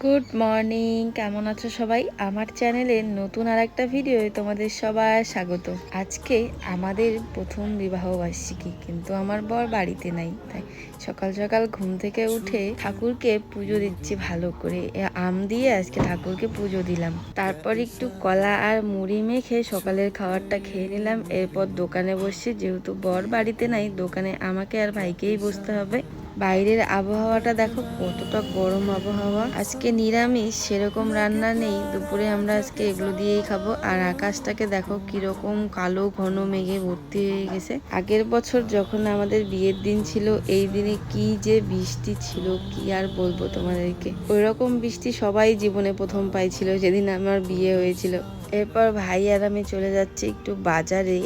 Good morning, কেমন আছো সবাই? আমার চ্যানেলের নতুন আর একটা ভিডিওয় তোমাদের সবার স্বাগত। আজকে আমাদের প্রথম বিবাহ বার্ষিকী, কিন্তু আমার বর বাড়িতে নাই, তাই সকাল সকাল ঘুম থেকে উঠে ঠাকুরকে পুজো দিচ্ছি ভালো করে। আম দিয়ে আজকে ঠাকুরকে পুজো দিলাম, তারপর একটু কলা আর মুড়ি মেখে সকালের খাবারটা খেয়ে নিলাম। এরপর দোকানে বসছি, যেহেতু বর বাড়িতে নাই, দোকানে আমাকে আর ভাইকেই বসতে হবে। বাইরের আবহাওয়াটা দেখো কতটা গরম আবহাওয়া। আজকে নিরামিষ, সেরকম রান্না নেই। দুপুরে আমরা আজকে এগুলো দিয়েই খাবো। আর আকাশটাকে দেখো কিরকম কালো ঘন মেঘে ভর্তি হয়ে গেছে। আগের বছর যখন আমাদের বিয়ের দিন ছিল, এই দিনে কি যে বৃষ্টি ছিল, কি আর বলবো তোমাদেরকে। ওই রকম বৃষ্টি সবাই জীবনে প্রথম পাইছিল যেদিন আমার বিয়ে হয়েছিল। এরপর ভাই আর আমি চলে যাচ্ছি একটু বাজারে।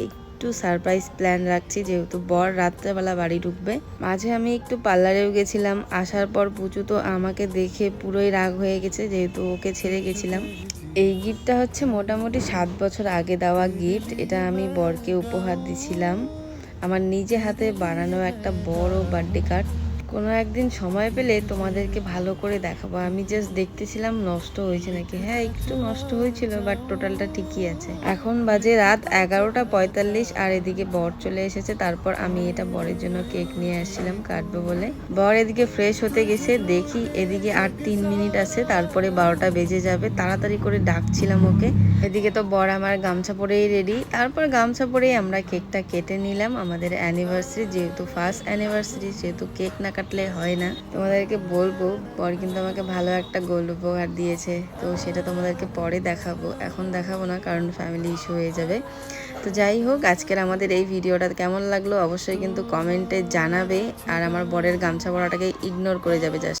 একটু সারপ্রাইজ প্ল্যান রাখছি, যেহেতু বর রাত্রেবেলা বাড়ি ঢুকবে। মাঝে আমি একটু পার্লারেও গেছিলাম। আসার পর পুচু তো আমাকে দেখে পুরোই রাগ হয়ে গেছে, যেহেতু ওকে ছেড়ে গেছিলাম। এই গিফটটা হচ্ছে মোটামুটি 7 বছর আগে দেওয়া গিফট। এটা আমি বরকে উপহার দিছিলাম, আমার নিজে হাতে বানানো একটা বড় বার্থডে কার্ড। কোনো একদিন সময় পেলে তোমাদেরকে ভালো করে দেখাবো। আমি জাস্ট দেখতেছিলাম নষ্ট হয়েছে নাকি। হ্যাঁ, একটু নষ্ট হয়েছিল, বাট টোটালটা ঠিকই আছে। এখন বাজে রাত 11টা 45, আর এদিকে বর চলে এসেছে। তারপর আমি এটা বরের জন্য কেক নিয়ে আসছিলাম কাটবো বলে। বর এদিকে ফ্রেশ হতে গেছে, দেখি এদিকে আর 3 মিনিট আছে, তারপরে 12টা বেজে যাবে। তাড়াতাড়ি করে ডাকছিলাম ওকে। এদিকে তো বর আমার গামছা পরেই রেডি। তারপর গামছা পরেই আমরা কেকটা কেটে নিলাম। আমাদের অ্যানিভার্সারি, যেহেতু ফার্স্ট অ্যানিভার্সারি, সেহেতু কেক না কাটলে হয় না। তোমাদেরকে বলবো, বর কিন্তু আমাকে ভালো একটা গোল্ড উপহার দিয়েছে, তো সেটা তোমাদেরকে পরে দেখাবো। এখন দেখাবো না, কারণ ফ্যামিলি ইস্যু হয়ে যাবে। তো যাই হোক, আজকের আমাদের এই ভিডিওটা কেমন লাগলো অবশ্যই কিন্তু কমেন্টে জানাবে। আর আমার বরের গামছা পরাটাকে ইগনোর করে যাবে জাস্ট।